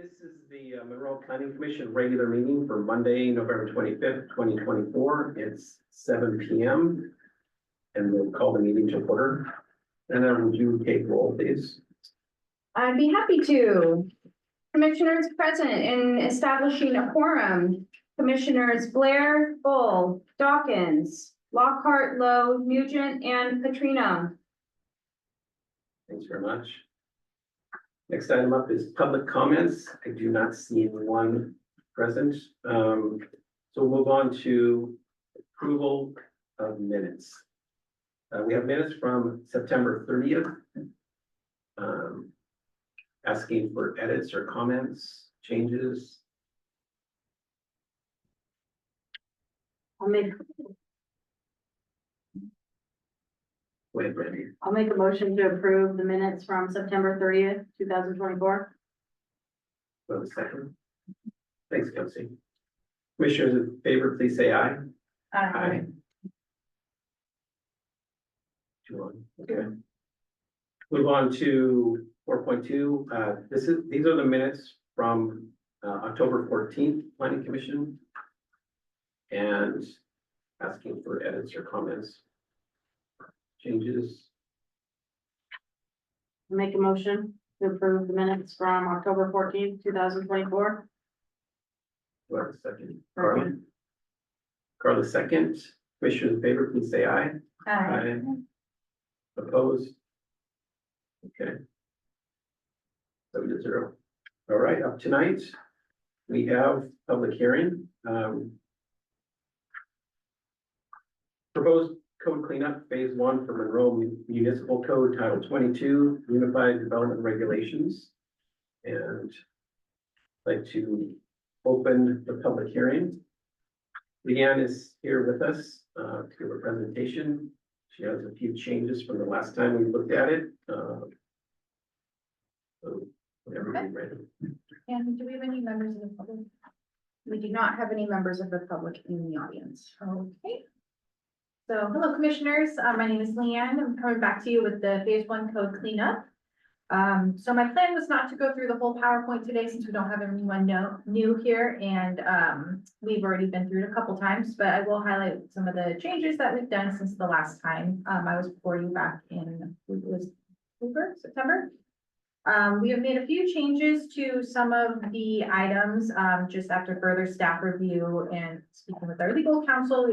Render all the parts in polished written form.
This is the Monroe Planning Commission regular meeting for Monday, November 25th, 2024. It's 7 p.m. and we'll call the meeting to order. And then would you take roll, please? I'd be happy to. Commissioners present in establishing a quorum. Commissioners Blair, Bull, Dawkins, Lockhart, Lowe, Nugent, and Petrino. Thanks very much. Next item up is public comments. I do not see anyone present. So we'll move on to approval of minutes. We have minutes from September 30th. Asking for edits or comments, changes. I'll make a motion to approve the minutes from September 30th, 2024. Well, a second. Thanks, Kelsey. Commissioners in favor, please say aye. Aye. 2-1. Okay. Move on to 4.2. These are the minutes from October 14th Planning Commission. And asking for edits or comments. Changes. Make a motion to approve the minutes from October 14th, 2024. Do I have a second? Carla? Carla, second. Commissioners in favor, please say aye. Aye. Opposed? Okay. 7-0. All right, up tonight, we have public hearing. Proposed code cleanup phase 1 for Monroe Municipal Code Title 22 Unified Development Regulations. And I'd like to open the public hearing. Leanne is here with us to give a presentation. She has a few changes from the last time we looked at it. So whenever you're ready. And do we have any members of the public? We do not have any members of the public in the audience. Okay. So, hello, commissioners. My name is Leanne. I'm coming back to you with the phase 1 code cleanup. So my plan was not to go through the whole PowerPoint today since we don't have anyone new here, and we've already been through it a couple times, but I will highlight some of the changes that we've done since the last time I was before you back in September. We have made a few changes to some of the items just after further staff review and speaking with our legal counsel.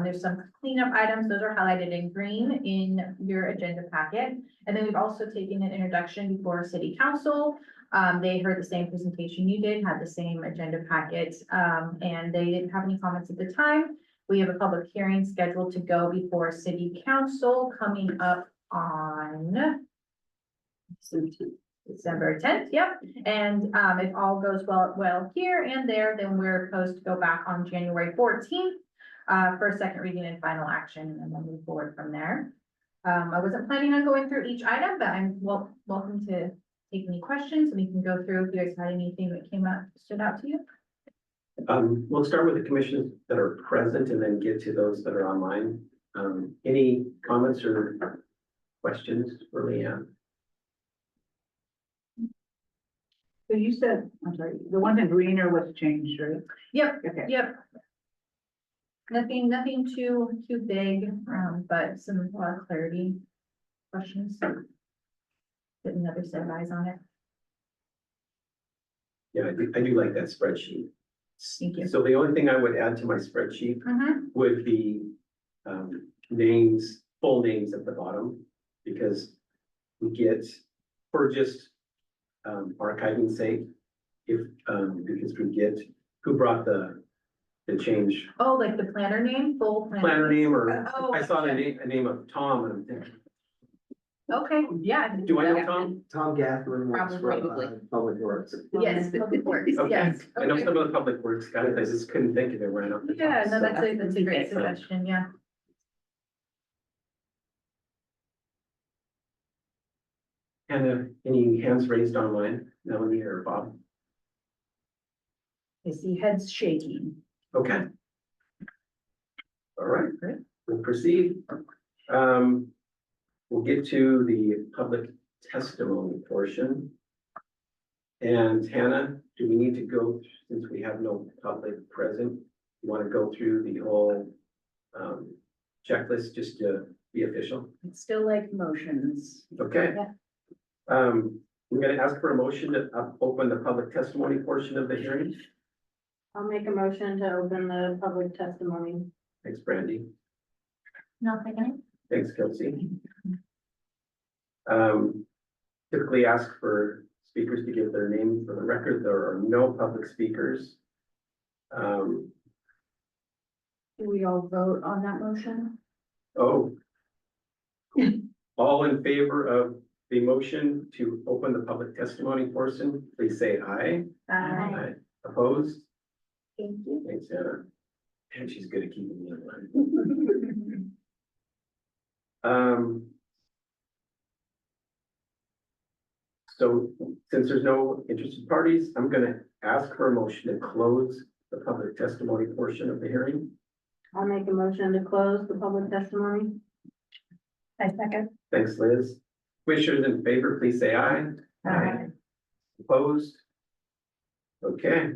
There's some cleanup items. Those are highlighted in green in your agenda packet. And then we've also taken an introduction before City Council. They heard the same presentation you did, had the same agenda packet, and they didn't have any comments at the time. We have a public hearing scheduled to go before City Council coming up on December 10th, yep. And if all goes well here and there, then we're supposed to go back on January 14th for second reading and final action, and then move forward from there. I wasn't planning on going through each item, but I'm welcome to take any questions, and we can go through if you guys had anything that stood out to you. We'll start with the commissions that are present and then get to those that are online. Any comments or questions for Leanne? So you said, I'm sorry, the one in greener was changed, right? Yep, Okay. yep. Nothing too big, but some clarity questions. Get another set of eyes on it. Yeah, I do like that spreadsheet. Thank you. So the only thing I would add to my spreadsheet would be names, full names at the bottom, because we get, for just archiving sake, because we get who brought the change. Oh, like the planner name, full Planner name, or Oh, I saw gotcha. a name of Tom and I'm thinking, Okay, yeah. do I know Tom? Tom Gathering works for Public Works. Yes, public works, Okay, yes. I know Okay. some of the public works guys, I just couldn't think of it right off the top. Yeah, no, So- that's a great suggestion, yeah. And any hands raised online, Melanie or Bob? I see heads shaking. Okay. All right, Great. we'll proceed. We'll get to the public testimony portion. And Hannah, do we need to go, since we have no public present, you want to go through the whole checklist just to be official? It's still like motions. Okay. Yeah. I'm gonna ask for a motion to open the public testimony portion of the hearing. I'll make a motion to open the public testimony. Thanks, Brandy. No, second. Thanks, Kelsey. Typically ask for speakers to give their name for the record. There are no public speakers. Do we all vote on that motion? Oh. All in favor of the motion to open the public testimony portion, please say aye. Aye. Opposed? Thank you. Thanks, Anna. And she's good at keeping me in line. So since there's no interested parties, I'm gonna ask for a motion to close the public testimony portion of the hearing. I'll make a motion to close the public testimony. I second. Thanks, Liz. Commissioners in favor, please say aye. Aye. Opposed? Okay.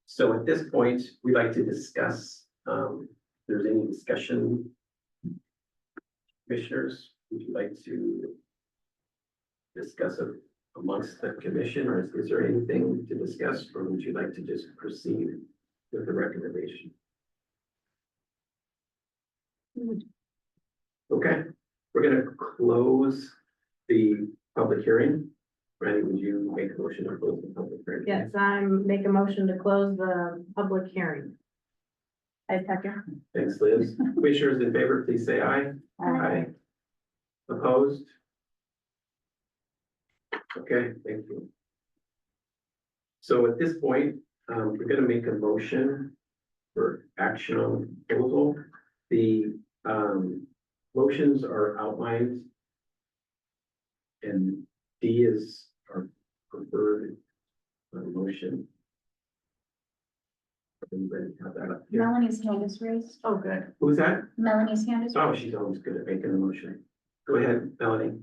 So at this point, we'd like to discuss, if there's any discussion. Commissioners, would you like to discuss it amongst the commission, or is there anything to discuss, or would you like to just proceed with the recommendation? Okay, we're gonna close the public hearing. Randy, would you make a motion to close the public hearing? Yes, make a motion to close the public hearing. I second. Thanks, Liz. Commissioners in favor, please say aye. Aye. Opposed? Okay, thank you. So at this point, we're gonna make a motion for action on proposal. The motions are outlined. And D is our preferred motion. Everybody have that up here. Melanie's hand is raised. Oh, good. Who's that? Melanie's hand is raised. Oh, she's always good at making the motion. Go ahead, Melanie.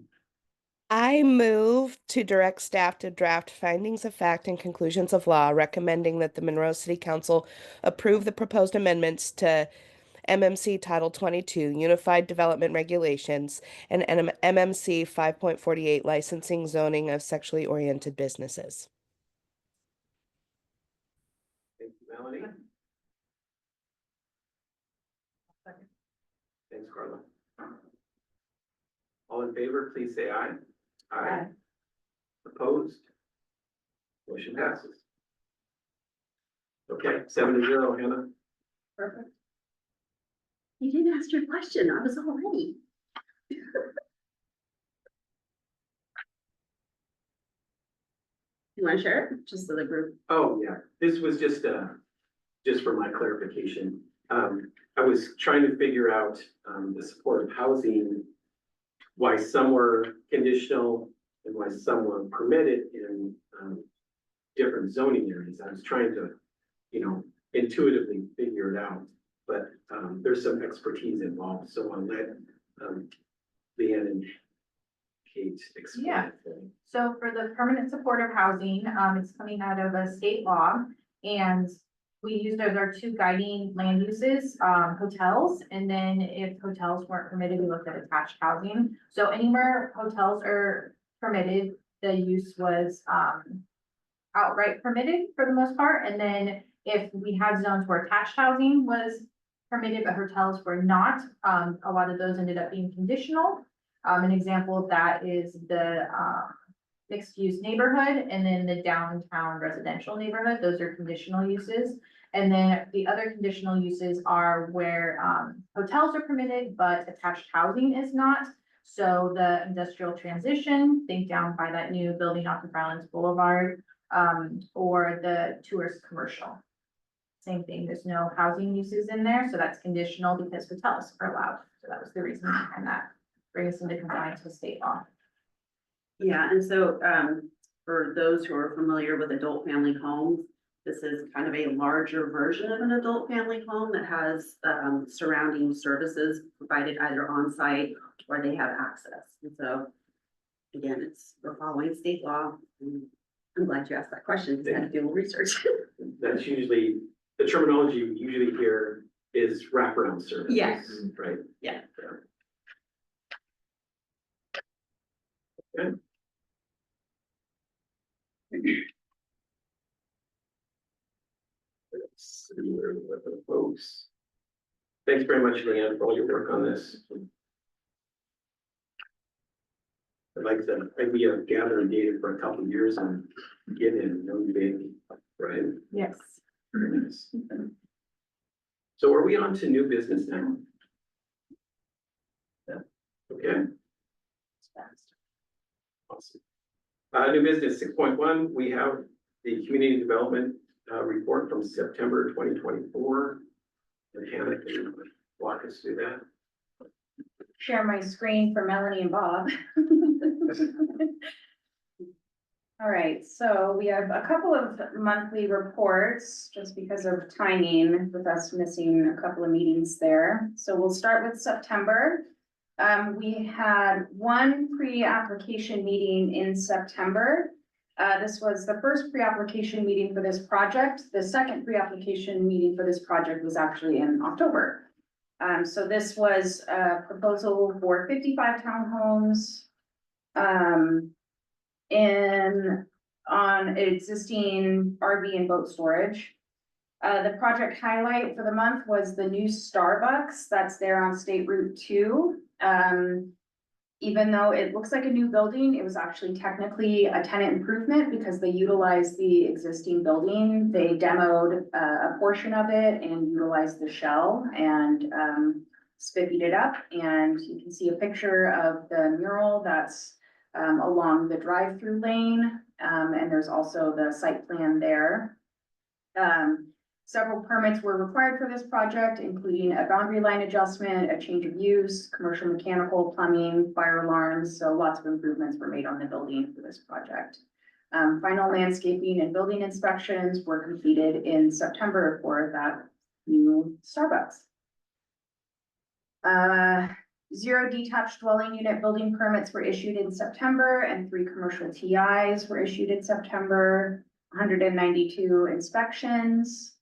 I move to direct staff to draft findings of fact and conclusions of law, recommending that the Monroe City Council approve the proposed amendments to MMC Title 22 Unified Development Regulations and MMC 5.48 Licensing Zoning of Sexually Oriented Businesses. Thank you, Melanie. Thanks, Carla. All in favor, please say aye. Aye. Opposed? Motion passes. Okay, 7-0, Hannah. Perfect. You didn't ask your question. I was all ready. You want to share it? Just so the group. Oh, yeah, this was just for my clarification. I was trying to figure out, the supportive housing, why some were conditional and why some were permitted in, different zoning areas. I was trying to, intuitively figure it out, but, there's some expertise involved, so I'll let, Leanne and Kate explain. Yeah. So for the permanent supportive housing, it's coming out of a state law, and we used as our two guiding land uses, hotels, and then if hotels weren't permitted, we looked at attached housing. So anywhere hotels are permitted, the use was, outright permitted for the most part, and then if we had zones where attached housing was permitted, but hotels were not, a lot of those ended up being conditional. An example of that is the, mixed-use neighborhood, and then the downtown residential neighborhood. Those are conditional uses. And then the other conditional uses are where, hotels are permitted, but attached housing is not. So the industrial transition, think down by that new building off of Brownlands Boulevard, or the tourist commercial. Same thing, there's no housing uses in there, so that's conditional because hotels are allowed. So that was the reason behind that, bring us into compliance with state law. Yeah, and so for those who are familiar with adult family homes, this is kind of a larger version of an adult family home that has surrounding services provided either on site or they have access. And so again, we're following state law. And I'm glad you asked that question, because I had to do a little research. That's usually, the terminology you usually hear is wraparound services. Yes. Right? Yeah. Okay. Let's see where the folks. Thanks very much, Leanne, for all your work on this. Like I said, we have gathered data for a couple of years and get in, no debate, right? Yes. Very nice. So are we on to new business now? Yeah. Okay. Awesome. New business 6.1, we have the community development report from September 2024. And Hannah can walk us through that. Share my screen for Melanie and Bob. All right, so we have a couple of monthly reports just because of timing with us missing a couple of meetings there. So we'll start with September. We had one pre-application meeting in September. This was the first pre-application meeting for this project. The second pre-application meeting for this project was actually in October. So this was a proposal for 55 townhomes on existing RV and boat storage. The project highlight for the month was the new Starbucks that's there on State Route 2. Even though it looks like a new building, it was actually technically a tenant improvement because they utilized the existing building. They demoed a portion of it and utilized the shell and spiffied it up. And you can see a picture of the mural that's along the drive-through lane. And there's also the site plan there. Several permits were required for this project, including a boundary line adjustment, a change of use, commercial mechanical, plumbing, fire alarms. So lots of improvements were made on the building for this project. Final landscaping and building inspections were completed in September for that new Starbucks. 0 detached dwelling unit building permits were issued in September and 3 commercial TIs were issued in September. 192 inspections.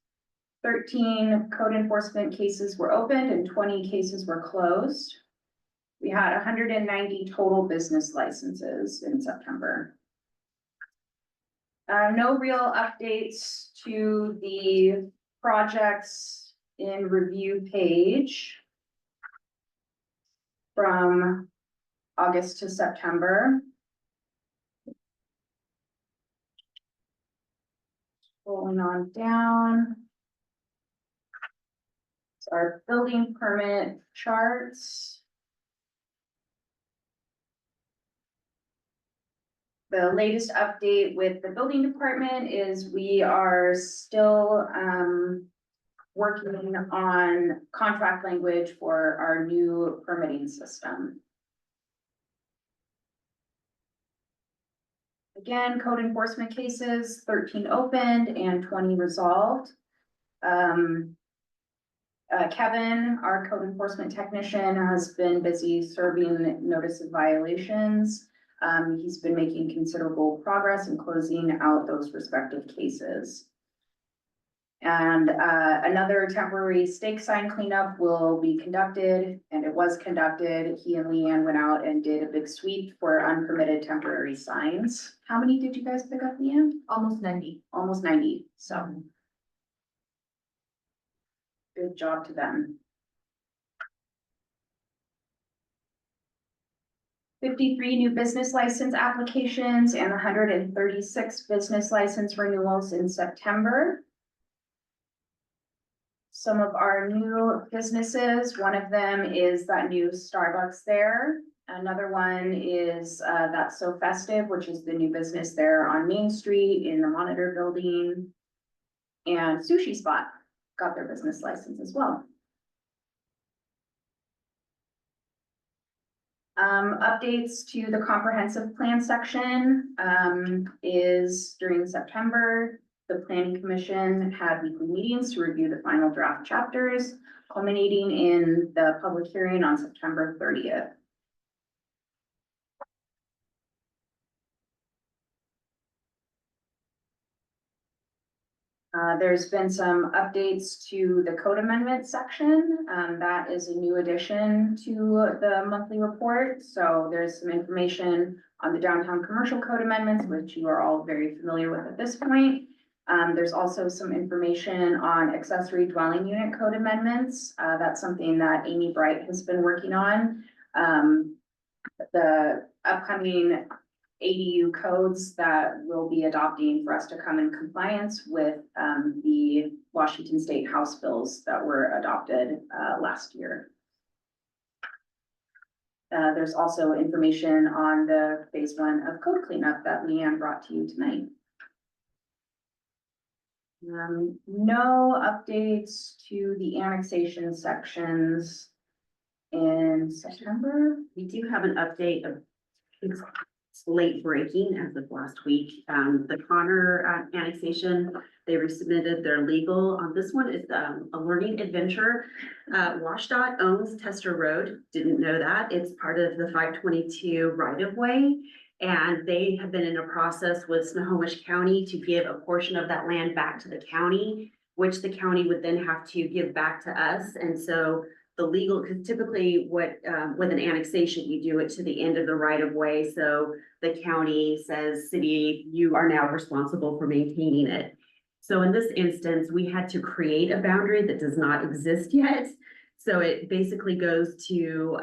13 code enforcement cases were opened and 20 cases were closed. We had 190 total business licenses in September. No real updates to the projects in review page from August to September. Rolling on down. Our building permit charts. The latest update with the building department is we are still working on contract language for our new permitting system. Again, code enforcement cases, 13 opened and 20 resolved. Kevin, our code enforcement technician, has been busy serving notice of violations. He's been making considerable progress in closing out those respective cases. And another temporary stake sign cleanup will be conducted, and it was conducted. He and Leanne went out and did a big sweep for unpermitted temporary signs. How many did you guys pick up, Leanne? Almost 90. Almost 90, so. Good job to them. 53 new business license applications and 136 business license renewals in September. Some of our new businesses, one of them is that new Starbucks there. Another one is That's So Festive, which is the new business there on Main Street in the Monitor building. And Sushi Spot got their business license as well. Updates to the comprehensive plan section is during September, the planning commission had weekly meetings to review the final draft chapters, culminating in the public hearing on September 30th. There's been some updates to the code amendment section. That is a new addition to the monthly report. So there's some information on the downtown commercial code amendments, which you are all very familiar with at this point. There's also some information on accessory dwelling unit code amendments. That's something that Amy Bright has been working on. The upcoming ADU codes that we'll be adopting for us to come in compliance with the Washington State House bills that were adopted last year. There's also information on the phase 1 of code cleanup that Leanne brought to you tonight. No updates to the annexation sections in September. We do have an update of, it's late breaking as of last week. The Connor annexation, they resubmitted their legal on this one. It's a learning adventure. WashDOT owns Tester Road. Didn't know that. It's part of the 522 right of way. And they have been in a process with Snohomish County to give a portion of that land back to the county, which the county would then have to give back to us. And so the legal, because typically what, with an annexation, you do it to the end of the right of way. So the county says, city, you are now responsible for maintaining it. So in this instance, we had to create a boundary that does not exist yet. So it basically goes to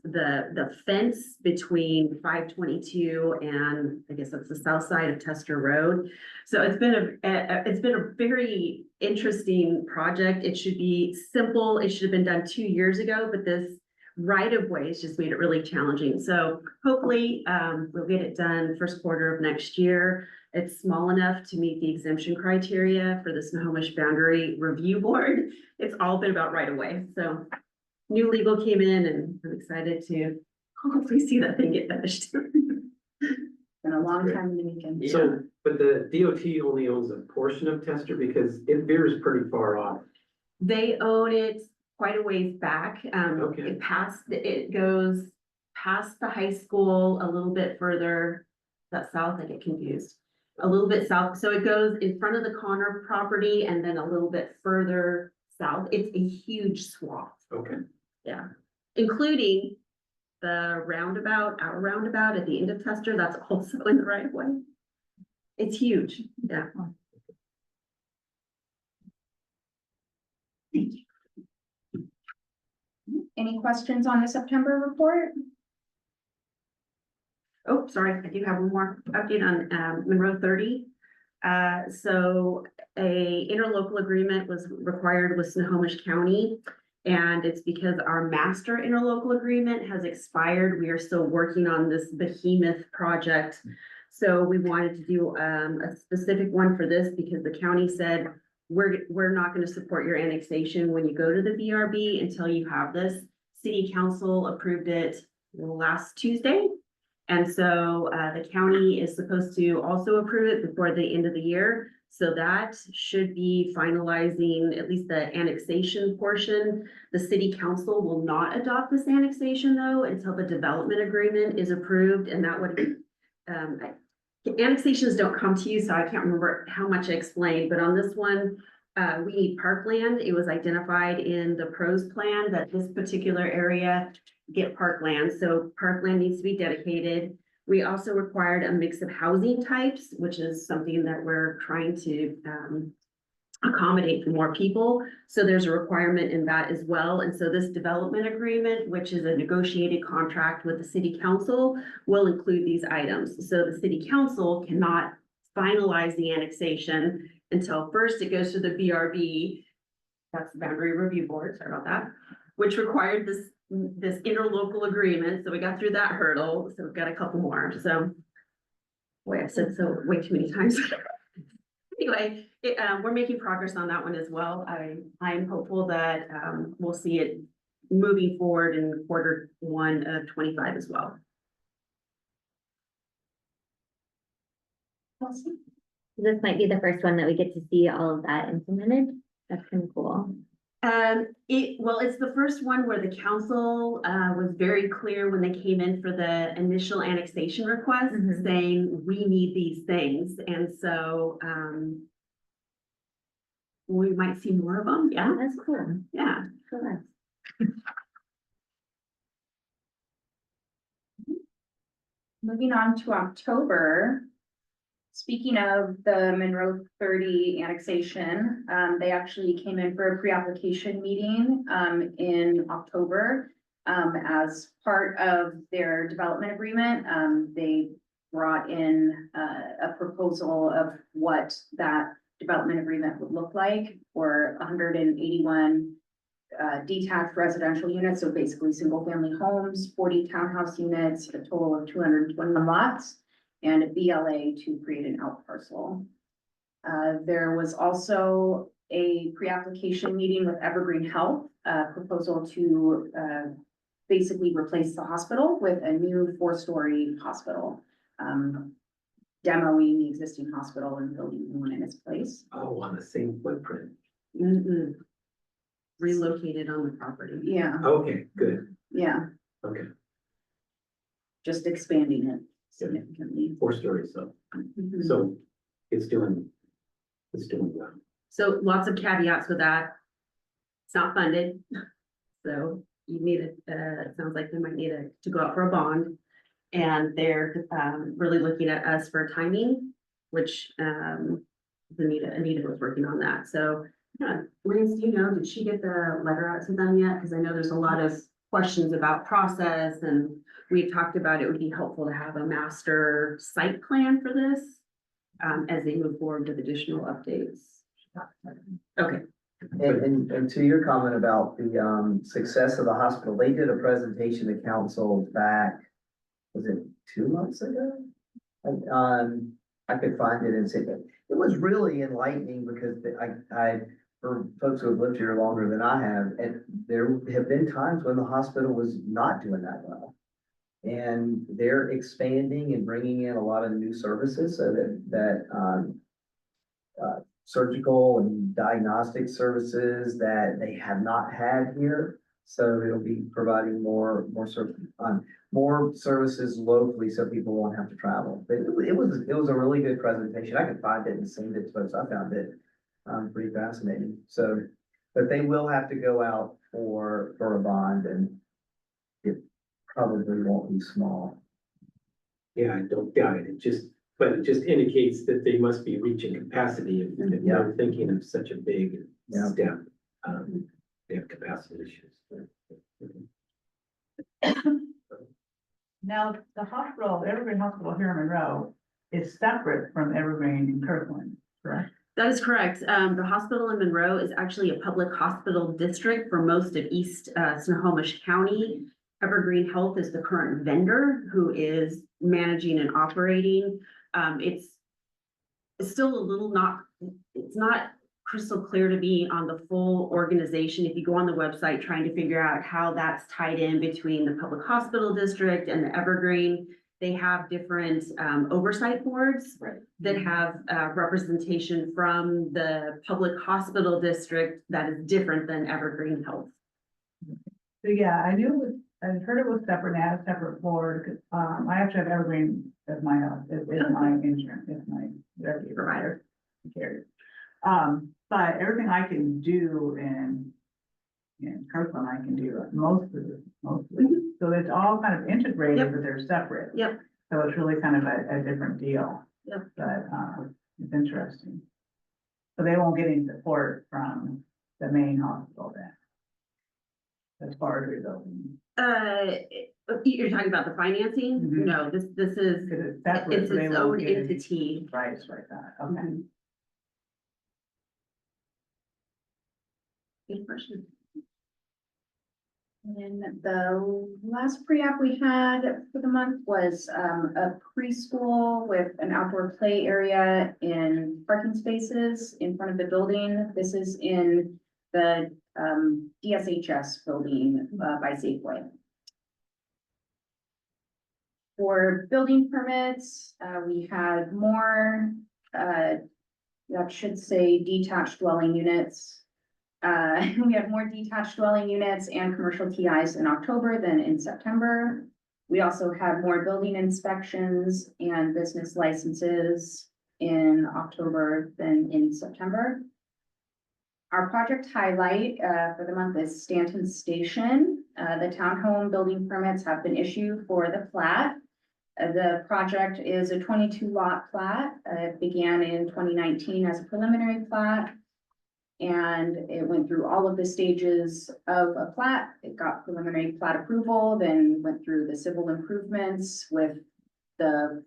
the fence between 522 and I guess that's the south side of Tester Road. So it's been a very interesting project. It should be simple. It should have been done 2 years ago, but this right of way has just made it really challenging. So hopefully we'll get it done first quarter of next year. It's small enough to meet the exemption criteria for the Snohomish Boundary Review Board. It's all been about right of way. So new legal came in and I'm excited to hopefully see that thing get finished. Been a long time in the making. So, but the DOT only owns a portion of Tester because it veers pretty far off. They own it quite a ways back. Okay. It goes past the high school a little bit further. That's south, I get confused. A little bit south. So it goes in front of the Connor property and then a little bit further south. It's a huge swath. Okay. Yeah. Including the roundabout, our roundabout at the end of Tester, that's also in the right of way. It's huge. Yeah. Any questions on the September report? Oh, sorry, I do have one more update on Monroe 30. So a interlocal agreement was required with Snohomish County. And it's because our master interlocal agreement has expired. We are still working on this behemoth project. So we wanted to do a specific one for this because the county said, we're not going to support your annexation when you go to the BRB until you have this. City council approved it last Tuesday. And so the county is supposed to also approve it before the end of the year. So that should be finalizing at least the annexation portion. The city council will not adopt this annexation though until the development agreement is approved. And that would, annexations don't come to you, so I can't remember how much I explained, but on this one, we need parkland. It was identified in the pros plan that this particular area get parkland. So parkland needs to be dedicated. We also required a mix of housing types, which is something that we're trying to accommodate for more people. So there's a requirement in that as well. And so this development agreement, which is a negotiated contract with the city council, will include these items. So the city council cannot finalize the annexation until first it goes to the BRB. That's the Boundary Review Board, sorry about that, which required this interlocal agreement. So we got through that hurdle. So we've got a couple more. So boy, I said so way too many times. Anyway, we're making progress on that one as well. I'm hopeful that we'll see it moving forward in quarter 1 of 25 as well. This might be the first one that we get to see all of that implemented. That's kind of cool. It's the first one where the council was very clear when they came in for the initial annexation request, saying we need these things. And so we might see more of them. Yeah, That's cool. yeah. So that's Moving on to October. Speaking of the Monroe 30 annexation, they actually came in for a pre-application meeting, in October. As part of their development agreement, they brought in, a proposal of what that development agreement would look like for 181 detached residential units, so basically single-family homes, 40 townhouse units, a total of 221 lots, and a BLA to create an out parcel. There was also a pre-application meeting with Evergreen Health, proposal to basically replace the hospital with a new 4-story hospital. Demoing the existing hospital and building one in its place. Oh, on the same footprint. Mhm. Relocated on the property. Yeah, Okay, good. yeah, Okay, just expanding it significantly. 4 stories, so, Mhm. so it's doing well. So lots of caveats with that. It's not funded. So you need it, it sounds like they might need to go out for a bond. And they're, really looking at us for timing, which, Anita was working on that. So, yeah, Liz, do you know, did she get the letter out to them yet? Because I know there's a lot of questions about process, and we talked about it would be helpful to have a master site plan for this, as they move forward with additional updates. Okay. And to your comment about the success of the hospital, they did a presentation to council back, was it 2 months ago? I could find it and say that it was really enlightening because for folks who have lived here longer than I have, and there have been times when the hospital was not doing that well. And they're expanding and bringing in a lot of new services so that surgical and diagnostic services that they have not had here. So it'll be providing more services locally so people won't have to travel. But it was a really good presentation. I could find it and send it to folks. I found it pretty fascinating. So, but they will have to go out for a bond, and it probably won't be small. Yeah, I don't doubt it. But it just indicates that they must be reaching capacity if they're thinking of such a big Yeah. step. They have capacity issues. Now, the hospital, Evergreen Hospital here in Monroe is separate from Evergreen in Kirkland, correct? That is correct. The hospital in Monroe is actually a public hospital district for most of East Snohomish County. Evergreen Health is the current vendor who is managing and operating. It's still a little it's not crystal clear to me on the full organization. If you go on the website trying to figure out how that's tied in between the public hospital district and the Evergreen, they have different oversight boards that have representation from the public hospital district that is different than Evergreen Health. So yeah, I heard it was separate, and had a separate board. I actually have Evergreen as my insurance, as my therapy provider. Carrier. But everything I can do in Kirkland, I can do mostly. So it's all kind of integrated, Yep. but they're separate. Yep. So it's really kind of a different deal. Yep. But, it's interesting. So they won't get any support from the main hospital then, as far as rebuilding. You're talking about the financing? Mhm. No, this is, Because it's separate. it's so they its won't own get any entity. Price like that, okay. Mhm. Good question. And then the last pre-app we had for the month was a preschool with an outdoor play area in parking spaces in front of the building. This is in the DSHS building by Safeway. For building permits, we had more, that should say detached dwelling units. We had more detached dwelling units and commercial TIs in October than in September. We also had more building inspections and business licenses in October than in September. Our project highlight for the month is Stanton Station. The townhome building permits have been issued for the plat. The project is a 22 lot plat. It began in 2019 as a preliminary plat. And it went through all of the stages of a plat. It got preliminary plat approval, then went through the civil improvements with the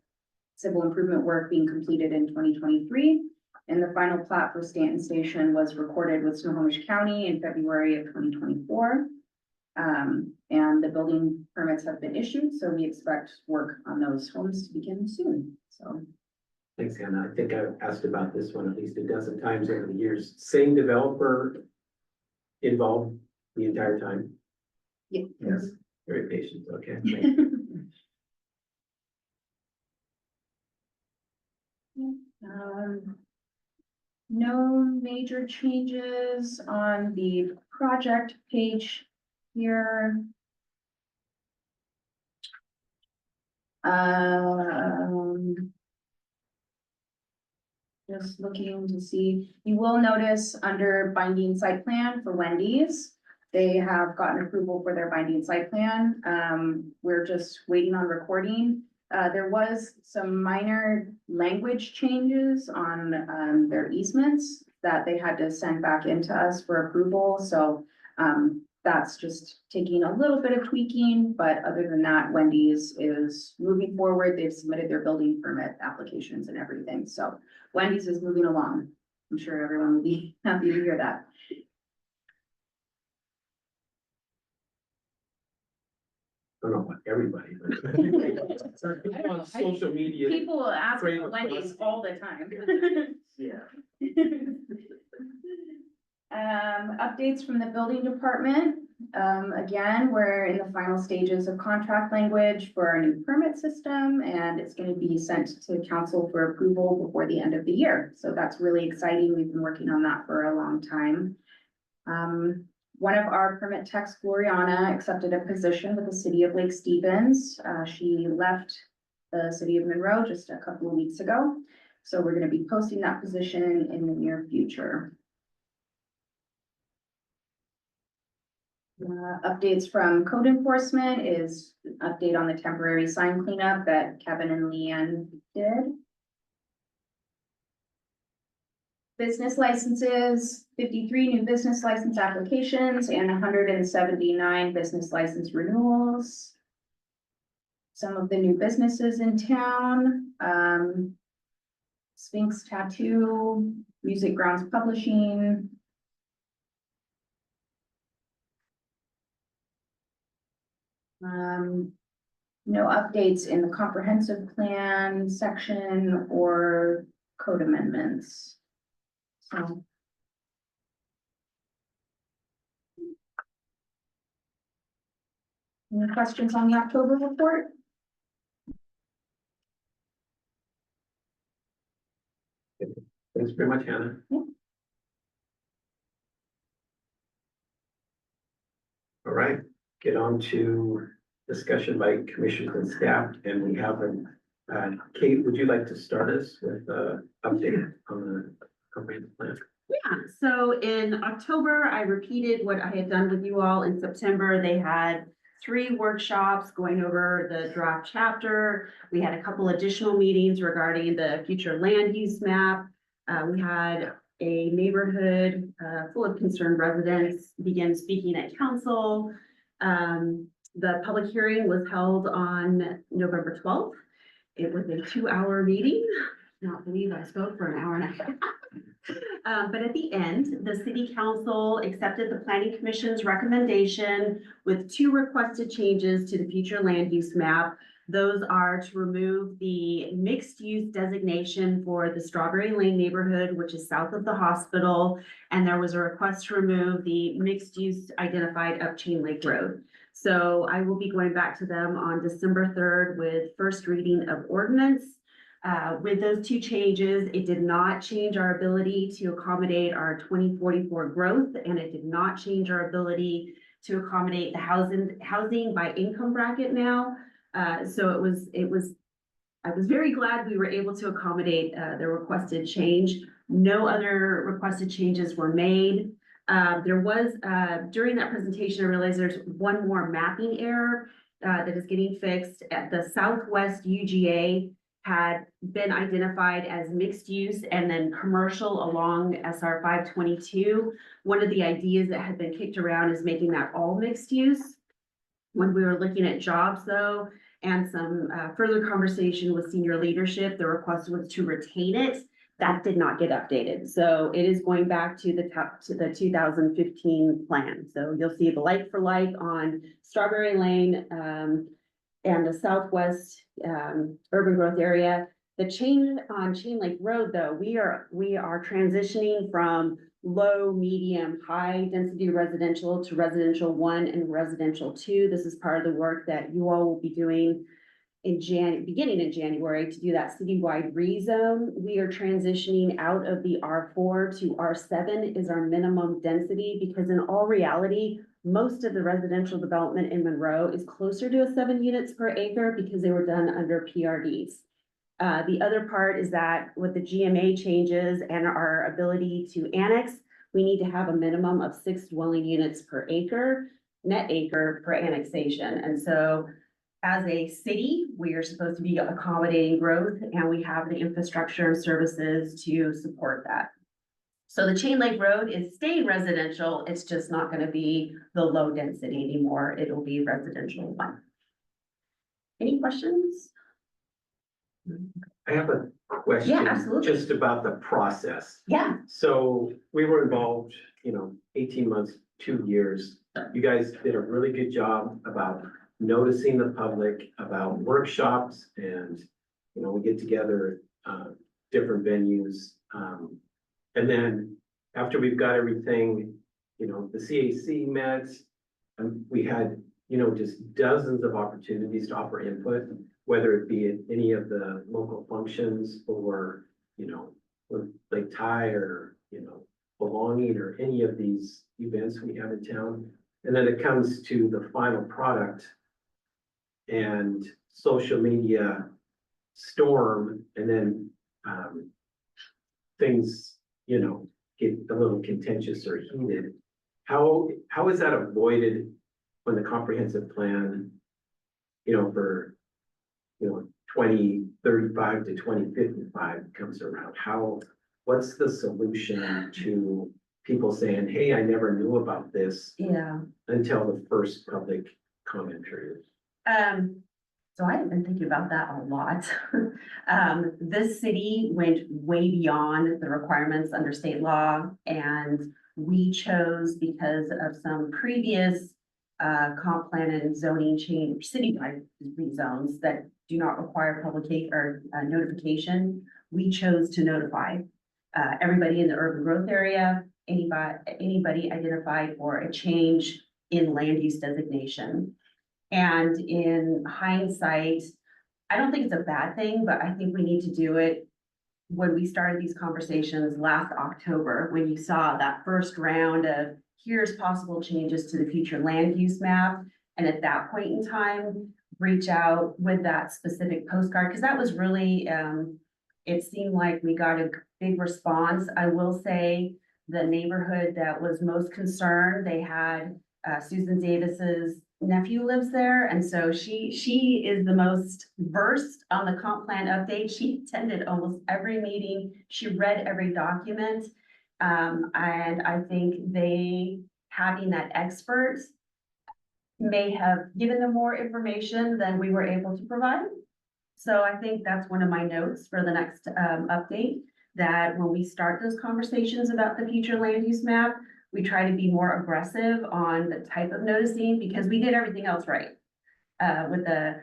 civil improvement work being completed in 2023. And the final plat for Stanton Station was recorded with Snohomish County in February of 2024. And the building permits have been issued, so we expect work on those homes to begin soon, so. Thanks, Hannah. I think I've asked about this one at least a dozen times over the years. Same developer involved the entire time? Yeah. Yes. Very patient, okay. No major changes on the project page here. Just looking to see, you will notice under binding site plan for Wendy's, they have gotten approval for their binding site plan. We're just waiting on recording. There was some minor language changes on their easements that they had to send back into us for approval. So that's just taking a little bit of tweaking, but other than that, Wendy's is moving forward. They've submitted their building permit applications and everything. So Wendy's is moving along. I'm sure everyone will be happy to hear that. I don't know about everybody, but people on social media. People will ask Frame about of Wendy's process. all the time. Yeah. Updates from the building department. Again, we're in the final stages of contract language for our new permit system, and it's going to be sent to council for approval before the end of the year. So that's really exciting. We've been working on that for a long time. One of our permit techs, Gloriana, accepted a position with the city of Lake Stevens. She left the city of Monroe just a couple of weeks ago. So we're going to be posting that position in the near future. Updates from code enforcement is an update on the temporary sign cleanup that Kevin and Leanne did. Business licenses, 53 new business license applications and 179 business license renewals. Some of the new businesses in town, Sphinx Tattoo, Music Grounds Publishing. No updates in the comprehensive plan section or code amendments. So. Any questions on the October report? Thanks very much, Hannah. Yeah. All right, get on to discussion by commissioners and staff, and we have Kate, would you like to start us with an update on the comprehensive plan? Yeah, so in October, I repeated what I had done with you all in September. They had 3 workshops going over the draft chapter. We had a couple additional meetings regarding the future land use map. We had a neighborhood full of concerned residents begin speaking at council. The public hearing was held on November 12th. It was a 2-hour meeting. I cannot believe I spoke for an hour and a half. But at the end, the city council accepted the planning commission's recommendation with 2 requested changes to the future land use map. Those are to remove the mixed use designation for the Strawberry Lane neighborhood, which is south of the hospital. And there was a request to remove the mixed use identified up Chain Lake Road. So I will be going back to them on December 3rd with first reading of ordinance. With those 2 changes, it did not change our ability to accommodate our 2044 growth, and it did not change our ability to accommodate the housing by income bracket now. So I was very glad we were able to accommodate the requested change. No other requested changes were made. There was, during that presentation, I realized there's one more mapping error that is getting fixed. At the Southwest UGA had been identified as mixed use and then commercial along SR 522. One of the ideas that had been kicked around is making that all mixed use. When we were looking at jobs though, and some further conversation with senior leadership, the request was to retain it. That did not get updated. So it is going back to the 2015 plan. So you'll see the like for like on Strawberry Lane and the Southwest urban growth area. The change on Chain Lake Road, though, we are transitioning from low, medium, high density residential to residential 1 and residential 2. This is part of the work that you all will be doing beginning in January to do that citywide rezone. We are transitioning out of the R4 to R7 is our minimum density, because in all reality, most of the residential development in Monroe is closer to 7 units per acre because they were done under PRDs. The other part is that with the GMA changes and our ability to annex, we need to have a minimum of 6 dwelling units per acre, net acre per annexation. And so as a city, we are supposed to be accommodating growth, and we have the infrastructure and services to support that. So the Chain Lake Road is staying residential. It's just not going to be the low density anymore. It will be residential 1. Any questions? I have a question. Yeah, absolutely. Just about the process. Yeah. So we were involved, 18 months, 2 years. You guys did a really good job about noticing the public, about workshops, and, we get together, different venues. And then after we've got everything, the CAC met, and we had, just dozens of opportunities to offer input, whether it be at any of the local functions or, with Lake Ty or, belonging or any of these events we have in town. And then it comes to the final product and social media storm, and then things, get a little contentious or heated. How is that avoided when the comprehensive plan, for 2035 to 2055 comes around? What's the solution to people saying, hey, I never knew about this until the first public comment period? So I have been thinking about that a lot. This city went way beyond the requirements under state law, and we chose, because of some previous comp plan and zoning change, citywide rezones that do not require public or notification, we chose to notify everybody in the urban growth area, anybody identified for a change in land use designation. And in hindsight, I don't think it's a bad thing, but I think we need to do it when we started these conversations last October, when you saw that first round of here's possible changes to the future land use map. And at that point in time, reach out with that specific postcard, because that was really, it seemed like we got a big response. I will say the neighborhood that was most concerned, they had Susan Davis's nephew lives there, and so she is the most versed on the comp plan update. She attended almost every meeting. She read every document. And I think having that expert may have given them more information than we were able to provide. So I think that's one of my notes for the next update, that when we start those conversations about the future land use map, we try to be more aggressive on the type of noticing, because we did everything else right. With the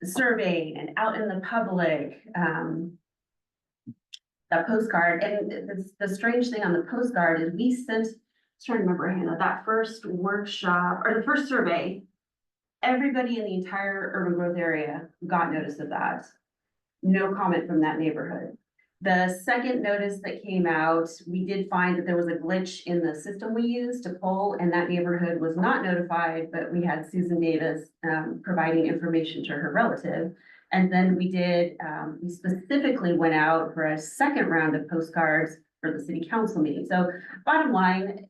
survey and out in the public, that postcard. And the strange thing on the postcard is we sent, I'm trying to remember, Hannah, that first workshop or the first survey, everybody in the entire urban growth area got notice of that. No comment from that neighborhood. The second notice that came out, we did find that there was a glitch in the system we used to pull, and that neighborhood was not notified, but we had Susan Davis providing information to her relative. And then we did, we specifically went out for a second round of postcards for the city council meeting. So bottom line,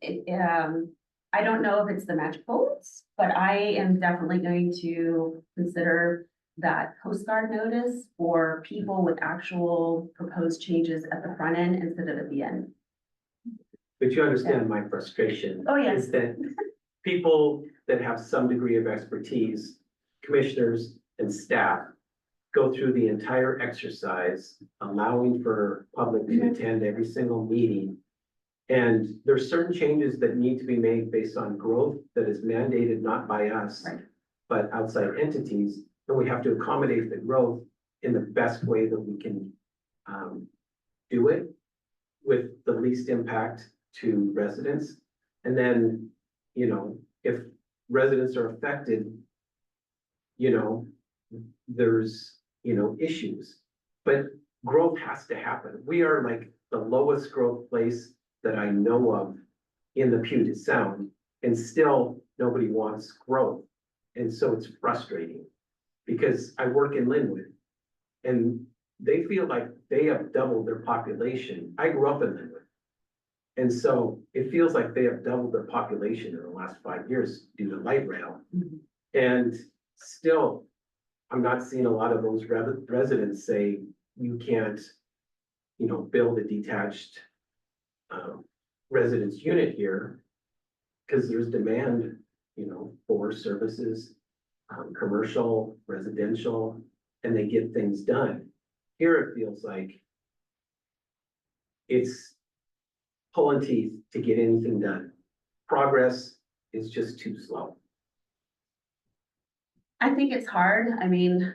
I don't know if it's the magic bullets, but I am definitely going to consider that postcard notice for people with actual proposed changes at the front end instead of at the end. But you understand my frustration. Oh, yes. Is that people that have some degree of expertise, commissioners and staff, go through the entire exercise, allowing for public to attend every single meeting. And there's certain changes that need to be made based on growth that is mandated not by us, Right. but outside entities. And we have to accommodate the growth in the best way that we can do it with the least impact to residents. And then, you know, if residents are affected, you know, there's, you know, issues, but growth has to happen. We are like the lowest growth place that I know of in the Puget Sound, and still nobody wants growth. And so it's frustrating because I work in Linwood and they feel like they have doubled their population. I grew up in Linwood. And so it feels like they have doubled their population in the last 5 years due to light rail. And still, I'm not seeing a lot of those residents say you can't, you know, build a detached residence unit here because there's demand, you know, for services, commercial, residential, and they get things done. Here it feels like it's pulling teeth to get anything done. Progress is just too slow. I think it's hard. I mean,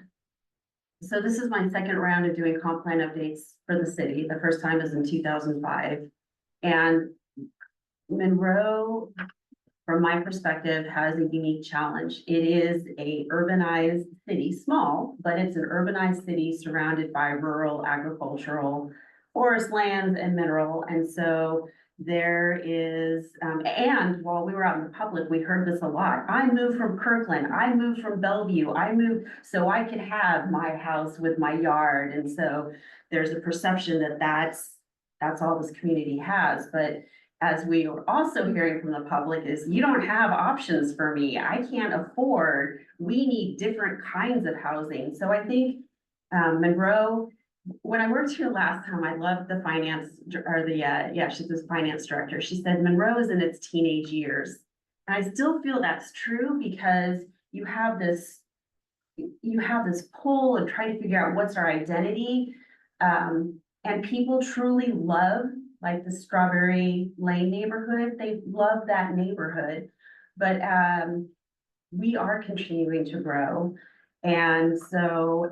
so this is my second round of doing comp plan updates for the city. The first time was in 2005. And Monroe, from my perspective, has a unique challenge. It is a urbanized city, small, but it's an urbanized city surrounded by rural, agricultural, forest lands and mineral. And so there is, and while we were out in the public, we heard this a lot. I moved from Kirkland, I moved from Bellevue, I moved so I could have my house with my yard. And so there's a perception that that's all this community has. But as we are also hearing from the public is you don't have options for me. I can't afford, we need different kinds of housing. So I think Monroe, when I worked here last time, I loved the finance or the, she's this finance director. She said Monroe is in its teenage years. And I still feel that's true because you have this pull and try to figure out what's our identity. And people truly love like the Strawberry Lane neighborhood. They love that neighborhood, but we are continuing to grow. And so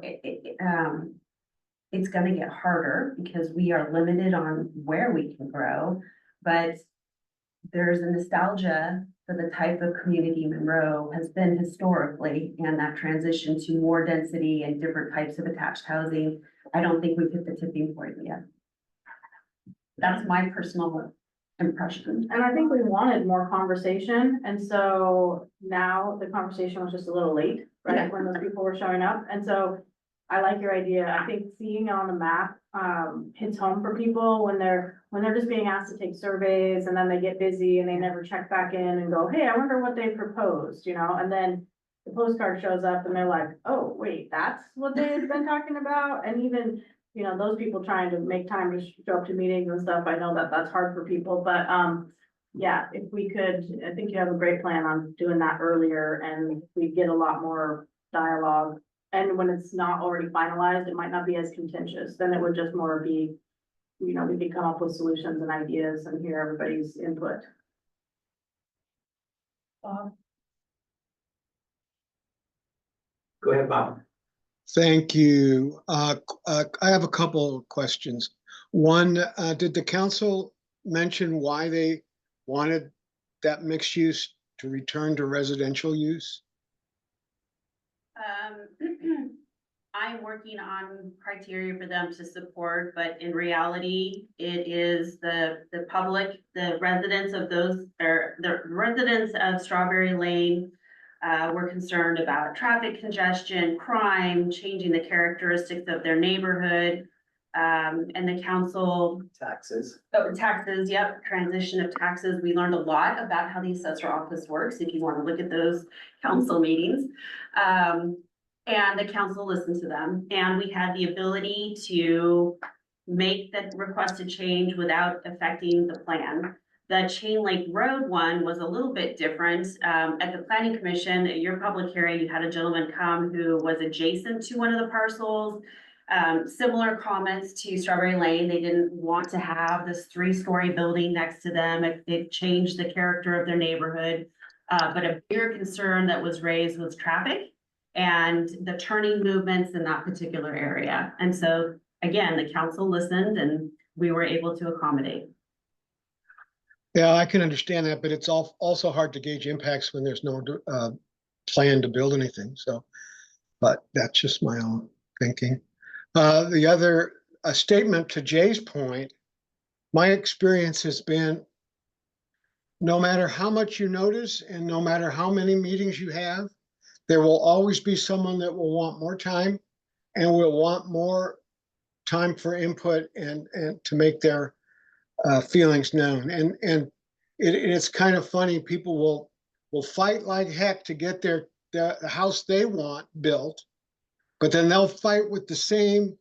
it's going to get harder because we are limited on where we can grow, but there's a nostalgia for the type of community Monroe has been historically, and that transition to more density and different types of attached housing. I don't think we've hit the tipping point yet. That's my personal impression. And I think we wanted more conversation, and so now the conversation was just a little late, right? Yeah. When those people were showing up, and so I like your idea. I think seeing it on the map hits home for people when they're just being asked to take surveys and then they get busy and they never check back in and go, hey, I wonder what they proposed, you know, and then the postcard shows up and they're like, oh, wait, that's what they had been talking about. And even, you know, those people trying to make time to show up to meetings and stuff, I know that that's hard for people, but yeah, if we could, I think you have a great plan on doing that earlier and we get a lot more dialogue. And when it's not already finalized, it might not be as contentious, then it would just more be, you know, we could come up with solutions and ideas and hear everybody's input. Go ahead, Bob. Thank you. I have a couple of questions. One, did the council mention why they wanted that mixed use to return to residential use? I'm working on criteria for them to support, but in reality, it is the public, the residents of those, or the residents of Strawberry Lane, were concerned about traffic congestion, crime, changing the characteristics of their neighborhood. And the council, Taxes. taxes, yep, transition of taxes. We learned a lot about how the assessor office works, if you want to look at those council meetings. And the council listened to them, and we had the ability to make the requested change without affecting the plan. The Chain Lake Road one was a little bit different. At the planning commission, at your public hearing, you had a gentleman come who was adjacent to one of the parcels. Similar comments to Strawberry Lane. They didn't want to have this 3-story building next to them. It changed the character of their neighborhood. But a bigger concern that was raised was traffic and the turning movements in that particular area. And so, again, the council listened and we were able to accommodate. Yeah, I can understand that, but it's also hard to gauge impacts when there's no plan to build anything. So, but that's just my own thinking. The other statement to Jay's point, my experience has been no matter how much you notice and no matter how many meetings you have, there will always be someone that will want more time and will want more time for input and to make their feelings known. And it's kind of funny. People will fight like heck to get the house they want built, but then they'll fight with the same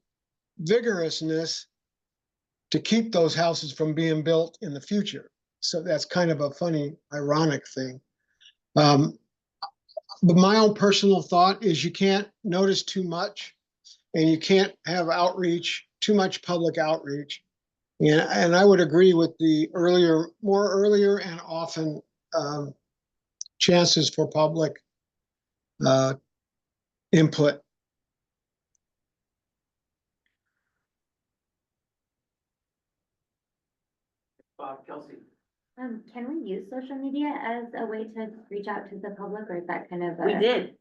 vigorousness to keep those houses from being built in the future. So that's kind of a funny, ironic thing. But my own personal thought is you can't notice too much and you can't have outreach, too much public outreach. And I would agree with the more earlier and often chances for public input. Bob, Kelsey. Can we use social media as a way to reach out to the public, or is that kind of We did.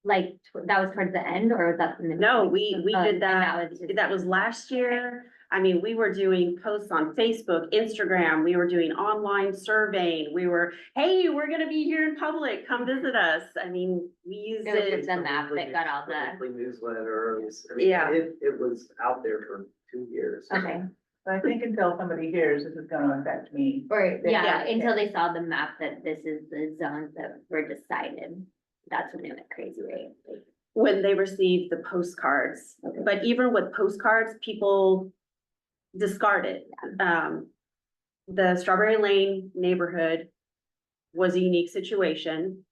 like, that was towards the end, or was that in the? No, we did and that. was just- That was last year. I mean, we were doing posts on Facebook, Instagram. We were doing online surveying. Hey, we're gonna be here in public. Come visit us. I mean, we used It was it. just the map that got all the, Weekly newsletter. I mean, Yeah. It was out there for 2 years. okay, So I think until somebody hears this is gonna affect me. or, Yeah. yeah, until they saw the map that this is the zones that were decided, that's when it went crazy, right? Like, When they received the postcards. Okay. But even with postcards, people discard it. The Strawberry Lane neighborhood was a unique situation.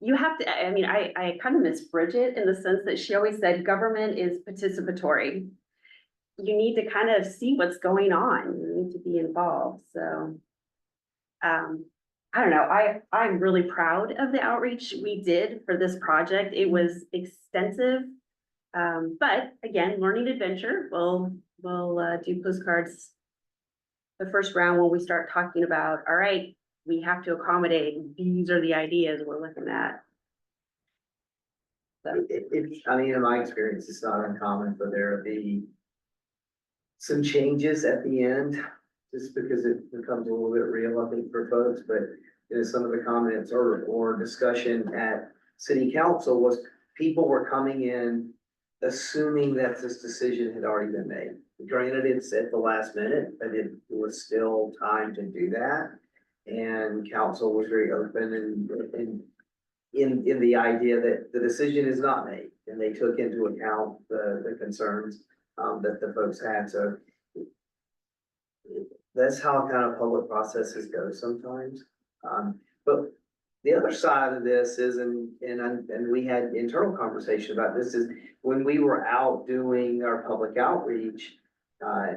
You have to, I mean, I kind of miss Bridget in the sense that she always said government is participatory. You need to kind of see what's going on. You need to be involved, so. I don't know, I'm really proud of the outreach we did for this project. It was extensive. But again, learning adventure, we'll do postcards the first round when we start talking about, all right, we have to accommodate, these are the ideas we're looking at. So, I mean, in my experience, it's not uncommon for there to be some changes at the end, just because it becomes a little bit real, I think, for folks, but some of the comments or discussion at city council was people were coming in assuming that this decision had already been made. Granted, it's at the last minute, but it was still time to do that. And council was very open and in the idea that the decision is not made, and they took into account the concerns that the folks had. So that's how kind of public processes go sometimes. But the other side of this is, and we had internal conversation about this, is when we were out doing our public outreach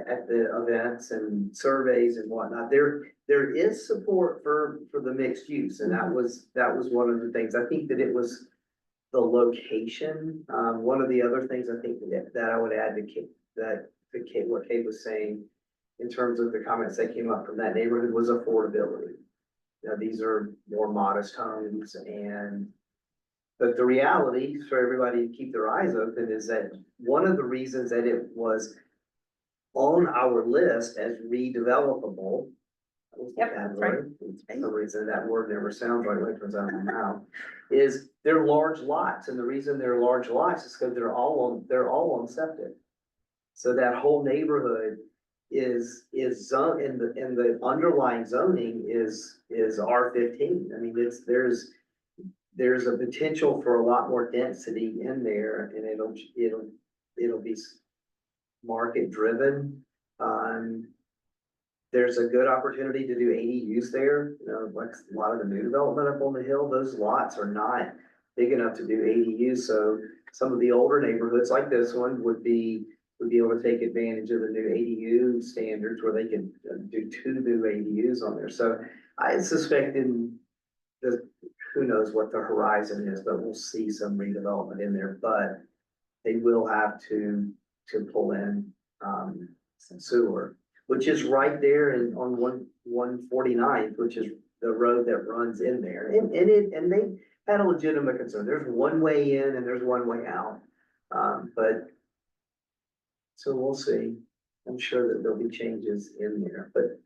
at the events and surveys and whatnot, there is support for the mixed use, and that was one of the things. I think that it was the location. One of the other things I think that I would advocate what Kate was saying in terms of the comments that came up from that neighborhood was affordability. Now, these are more modest homes, but the reality for everybody to keep their eyes open is that one of the reasons that it was on our list as redevelopable Yep, that's right. For some reason, that word never sounds right when it comes out of my mouth, is they're large lots, and the reason they're large lots is because they're all on septic. So that whole neighborhood is zone, and the underlying zoning is R15. I mean, there's a potential for a lot more density in there, and it'll be market driven. There's a good opportunity to do ADUs there, you know, like a lot of the new development up on the hill, those lots are not big enough to do ADUs, so some of the older neighborhoods like this one would be able to take advantage of the new ADU standards where they can do 2 new ADUs on there. So I suspect who knows what the horizon is, but we'll see some redevelopment in there, but they will have to pull in some sewer, which is right there on 149th, which is the road that runs in there. And they had a legitimate concern. There's one way in and there's one way out. But so we'll see. I'm sure that there'll be changes in there, but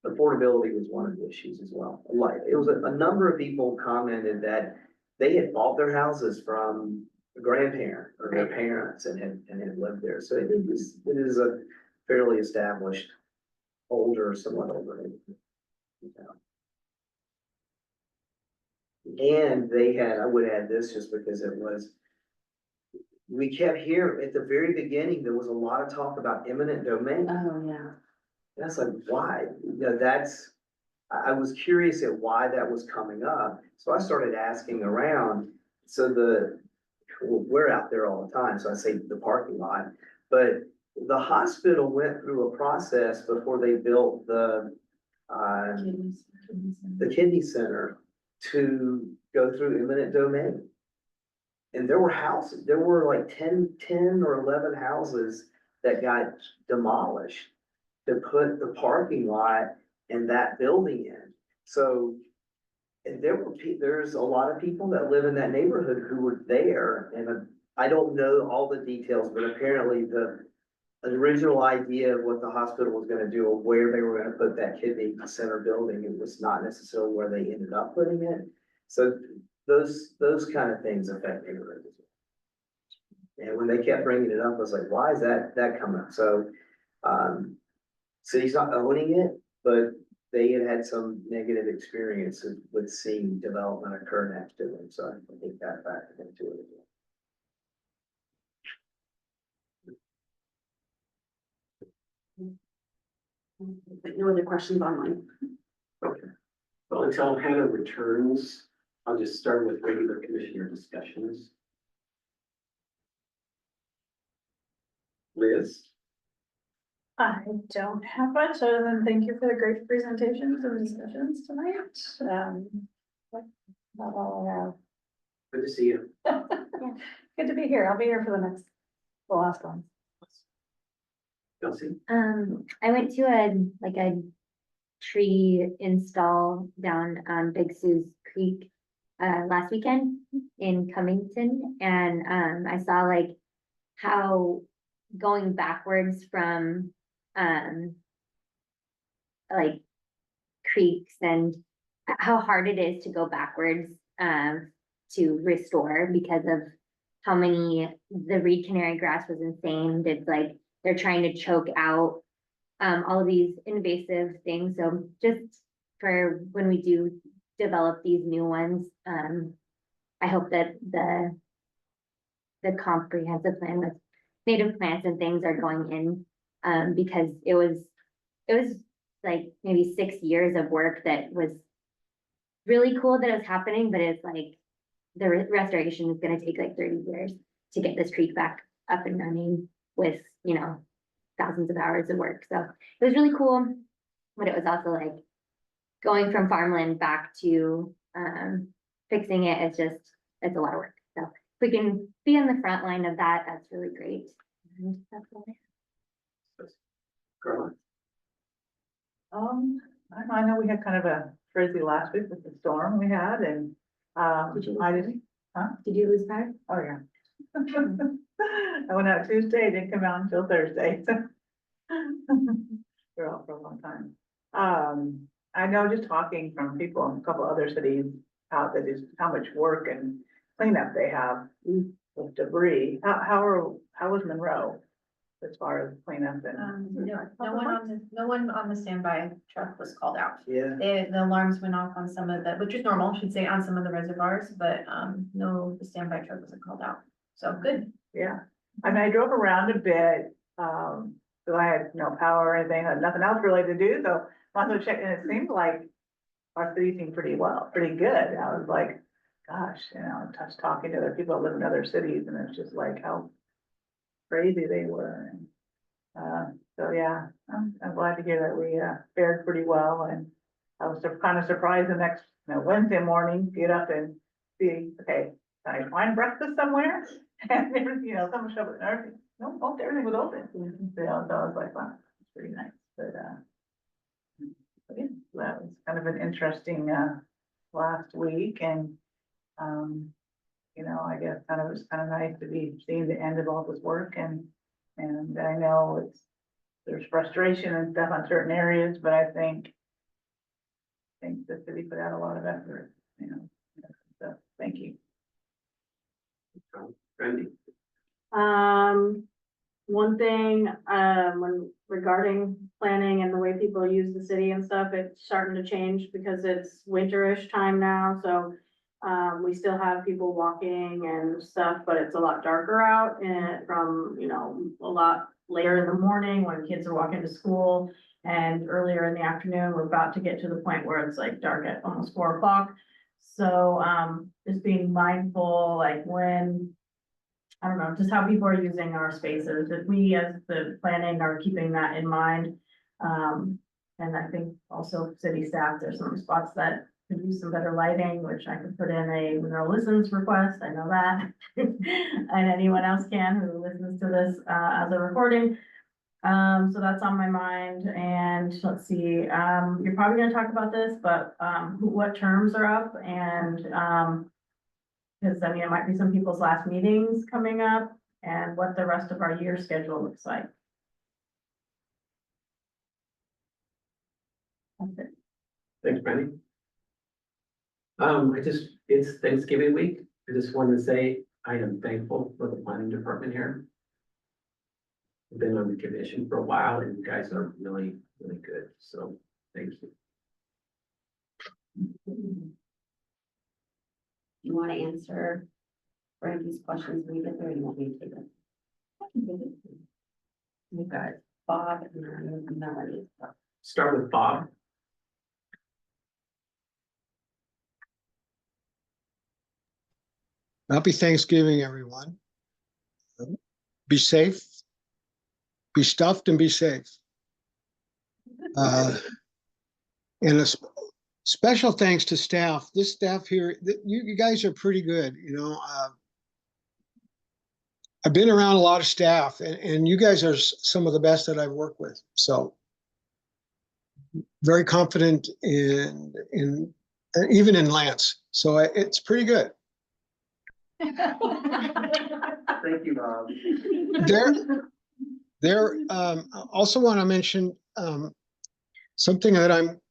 affordability was one of the issues as well. Like, it was a number of people commented that they had bought their houses from a grandparent or their parents and had lived there. So it is a fairly established, somewhat older neighborhood. And they had, I would add this just because we kept hearing at the very beginning, there was a lot of talk about eminent domain. Oh, yeah. That's like, why? You know, I was curious at why that was coming up. So I started asking around. So we're out there all the time. So I say the parking lot, but the hospital went through a process before they built the kidney center to go through eminent domain. And there were like 10 or 11 houses that got demolished to put the parking lot and that building in. So, and there's a lot of people that live in that neighborhood who were there, and I don't know all the details, but apparently the original idea of what the hospital was gonna do or where they were gonna put that kidney center building, it was not necessarily where they ended up putting it. So those kind of things affect neighborhoods. And when they kept bringing it up, I was like, why is that coming up? So, city's not owning it, but they had some negative experiences with seeing development occur next to them. So I think that factored into it as well. But no other questions online? Okay. Well, until Hannah returns, I'll just start with regular commissioner discussions. Liz? I don't have much other than thank you for the great presentations and discussions tonight. That's all I have. Good to see you. Good to be here. I'll be here for the last one. Kelsey? I went to a tree install down on Big Sue's Creek last weekend in Cummington, and I saw like how going backwards from like creeks and how hard it is to go backwards to restore because of how many the reed canary grass was insane. It's like they're trying to choke out all of these invasive things. So just for when we do develop these new ones, I hope that the comprehensive plan with native plants and things are going in, because it was like maybe 6 years of work that was really cool that it was happening, but it's like the restoration is gonna take like 30 years to get this creek back up and running with, you know, thousands of hours of work. So it was really cool, but it was also like going from farmland back to fixing it. It's a lot of work. So if we can be on the front line of that, that's really great. And that's all I have. Carla? I know we had kind of a crazy last week with the storm we had, and Did you lose I power? didn't, Did you lose power? oh yeah. I went out Tuesday, didn't come out until Thursday. We're out for a long time. I know just talking from people in a couple other cities, how that is, how much work and cleanup they have with debris. How was Monroe as far as cleanup and? No one on the standby truck was called out. Yeah. The alarms went off on some of the, which is normal, I should say, on some of the reservoirs, but, no, the standby truck wasn't called out. So good. Yeah, I mean, I drove around a bit, so I had no power or anything, had nothing else really to do, so I wanted to check, and it seemed like our city seemed pretty good. I was like, gosh, just talking to other people that live in other cities, and it's just like how crazy they were. And, so yeah, I'm glad to hear that we, fared pretty well, and I was kind of surprised the next, Wednesday morning, get up and see, okay, can I find breakfast somewhere? And there's, someone showed up and everything, no, everything was open. So I was like, wow, it's pretty nice, but yeah, that was kind of an interesting, last week, and, I guess it was kind of nice to be seeing the end of all this work, and I know there's frustration and stuff on certain areas, but I think the city put out a lot of effort, so thank you. Randy? One thing, when regarding planning and the way people use the city and stuff, it's starting to change because it's winterish time now, so we still have people walking and stuff, but it's a lot darker out and from, a lot later in the morning when kids are walking to school, and earlier in the afternoon, we're about to get to the point where it's like dark at almost 4 o'clock. So, just being mindful, like when, I don't know, just how people are using our spaces, if we as the planning are keeping that in mind. And I think also city staff, there's some spots that could use some better lighting, which I could put in a Monroe Listens request, I know that. And anyone else can who listens to this, as a recording. So that's on my mind, and let's see, you're probably gonna talk about this, but, what terms are up, and, because it might be some people's last meetings coming up, and what the rest of our year schedule looks like. That's it. Thanks, Brandy. It's Thanksgiving week. I just wanted to say I am thankful for the planning department here. I've been on the commission for a while, and you guys are really, really good. So thank you. You want to answer Brandy's questions when you get there, or you want me to take them? We've got Bob and Melanie. Start with Bob. Happy Thanksgiving, everyone. Be safe, be stuffed, and be safe. And a special thanks to staff. This staff here, you guys are pretty good. I've been around a lot of staff, and you guys are some of the best that I've worked with. So very confident in even in Lance. So it's pretty good. Thank you, Bob. I also want to mention something that I'm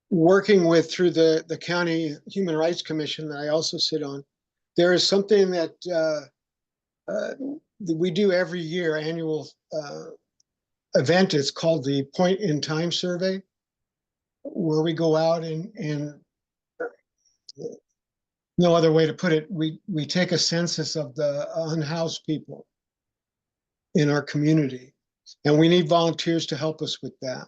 working with through the County Human Rights Commission that I also sit on. There is something that we do every year, annual event. It's called the Point in Time Survey, where we go out and no other way to put it, we take a census of the unhoused people in our community, and we need volunteers to help us with that.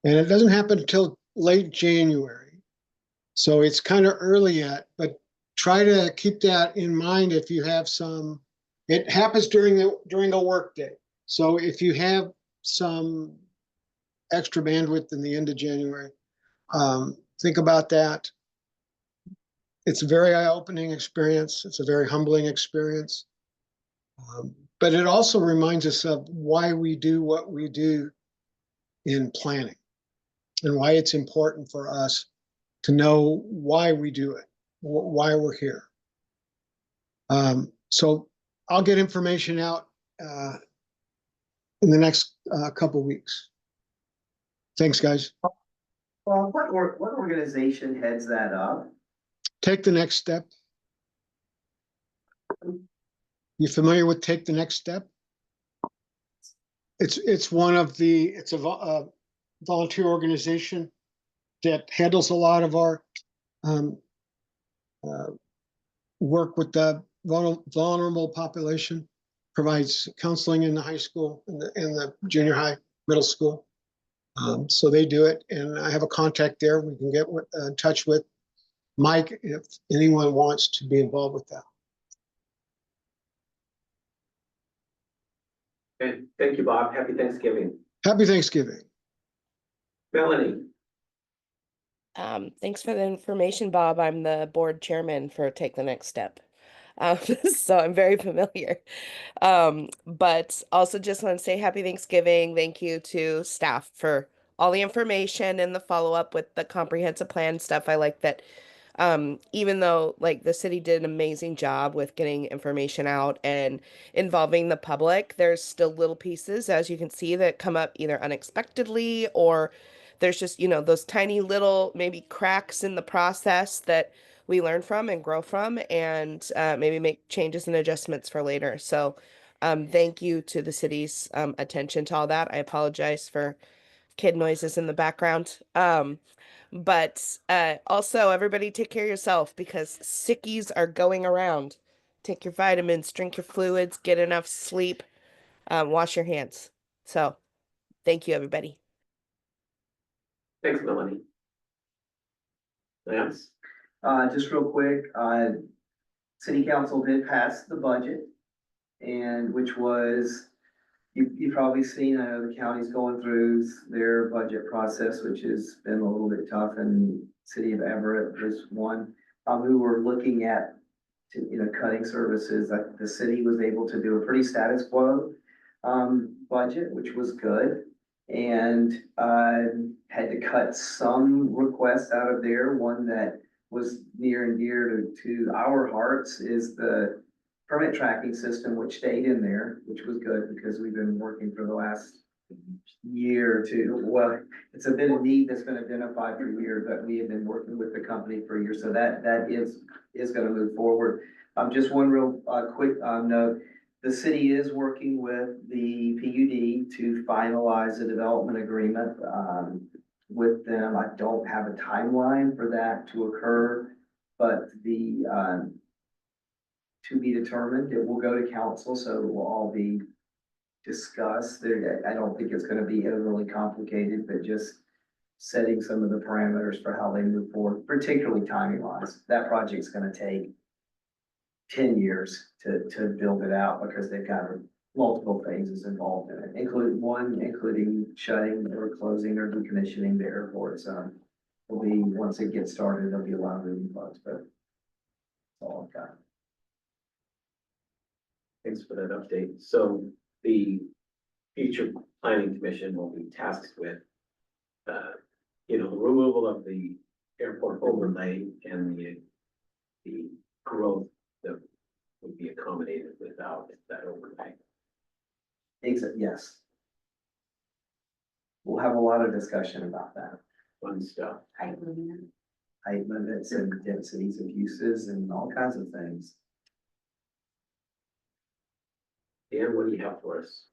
And it doesn't happen until late January, so it's kind of early yet, but try to keep that in mind if you have some. It happens during a work day, so if you have some extra bandwidth in the end of January, think about that. It's a very eye-opening experience. It's a very humbling experience. But it also reminds us of why we do what we do in planning and why it's important for us to know why we do it, why we're here. So I'll get information out in the next couple weeks. Thanks, guys. Well, what organization heads that up? Take the next step. You familiar with Take the Next Step? It's one of the, it's a volunteer organization that handles a lot of our work with the vulnerable population, provides counseling in the high school, in the junior high, middle school. So they do it, and I have a contact there. We can get in touch with Mike if anyone wants to be involved with that. Okay, thank you, Bob. Happy Thanksgiving. Happy Thanksgiving. Melanie, Thanks for the information, Bob. I'm the board chairman for Take the Next Step. So I'm very familiar. But also just want to say happy Thanksgiving. Thank you to staff for all the information and the follow-up with the comprehensive plan stuff. I like that. Even though like the city did an amazing job with getting information out and involving the public, there's still little pieces, as you can see, that come up either unexpectedly or there's just, you know, those tiny little maybe cracks in the process that we learn from and grow from and maybe make changes and adjustments for later. So thank you to the city's attention to all that. I apologize for kid noises in the background. But also everybody take care of yourself because sickies are going around. Take your vitamins, drink your fluids, get enough sleep, wash your hands. So thank you, everybody. thanks, Melanie. Lance, Just real quick, city council did pass the budget. And which was, you've probably seen, I know the county's going through their budget process, which has been a little bit tough, and city of Everett was one. We were looking at, cutting services. Like the city was able to do a pretty status quo budget, which was good. And had to cut some requests out of there. One that was near and dear to our hearts is the permit tracking system, which stayed in there, which was good because we've been working for the last year or two. Well, it's a bit of need that's been identified for years, but we have been working with the company for years. So that is going to move forward. Just one real quick note. The city is working with the PUD to finalize a development agreement with them. I don't have a timeline for that to occur, but to be determined. It will go to council, so it will all be discussed. I don't think it's gonna be overly complicated, but just setting some of the parameters for how they move forward, particularly timing wise. That project's gonna take 10 years to build it out because they've got multiple phases involved in it, including shutting or closing or decommissioning the airport. So it'll be, once it gets started, there'll be a lot of moving parts, but that's all I've got. thanks for that update. So the future planning commission will be tasked with, the removal of the airport overlay and the growth that would be accommodated without that overlay. Yes. We'll have a lot of discussion about that. Fun stuff. Height limits and densities of uses and all kinds of things. Dan, what do you have for us?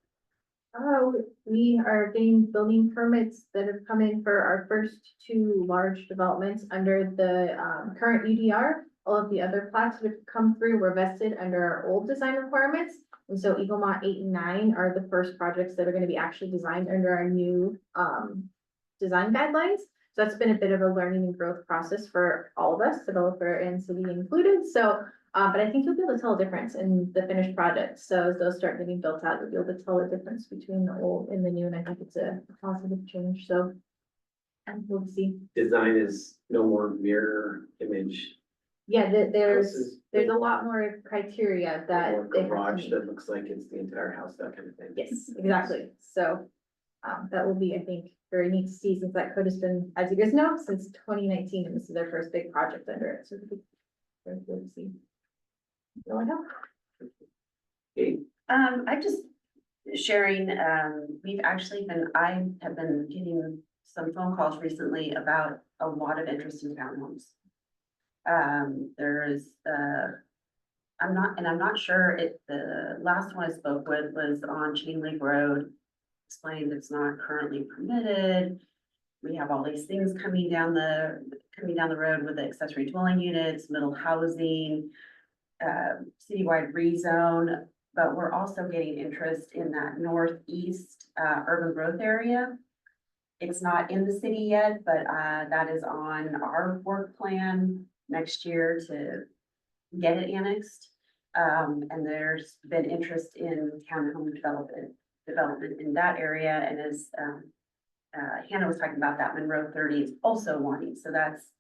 We are getting building permits that have come in for our first two large developments under the current UDR. All of the other plats that have come through were vested under our old design requirements. And so Eaglemont 8 and 9 are the first projects that are going to be actually designed under our new design guidelines. So that's been a bit of a learning and growth process for all of us, developer and city included. So but I think you'll be able to tell a difference in the finished project. So as those start getting built out, you'll be able to tell the difference between the old and the new. And I think it's a positive change. So we'll see. Design is no more mirror image. Yeah, there's houses, a lot more criteria that or they have to garage meet. that looks like it's the entire house, that kind of thing. Yes, exactly. So that will be, I think, very neat to see since that code has been, as you guys know, since 2019, and this is their first big project under it. So it'll be very cool to see. Go ahead. Okay, I just, sharing, we've actually I have been getting some phone calls recently about a lot of interest in townhomes. There's, I'm not sure if the last one I spoke with was on Chain Lake Road, explained it's not currently permitted. We have all these things coming down the road with the accessory dwelling units, middle housing, citywide rezone, but we're also getting interest in that northeast, urban growth area. It's not in the city yet, but, that is on our work plan next year to get it annexed. And there's been interest in townhome development in that area, and as, Hannah was talking about, that Monroe 30 is also wanting, so that's,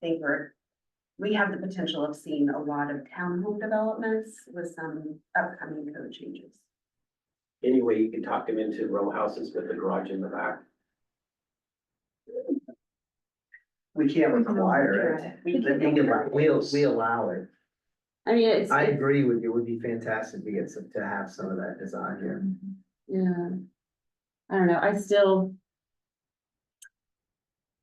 I think we have the potential of seeing a lot of townhome developments with some upcoming code changes. Anyway, you can talk them into row houses with the garage in the back. We can't require it. We allow it. I mean, it's, I agree with you. It would be fantastic to get to have some of that design here. yeah. I don't know,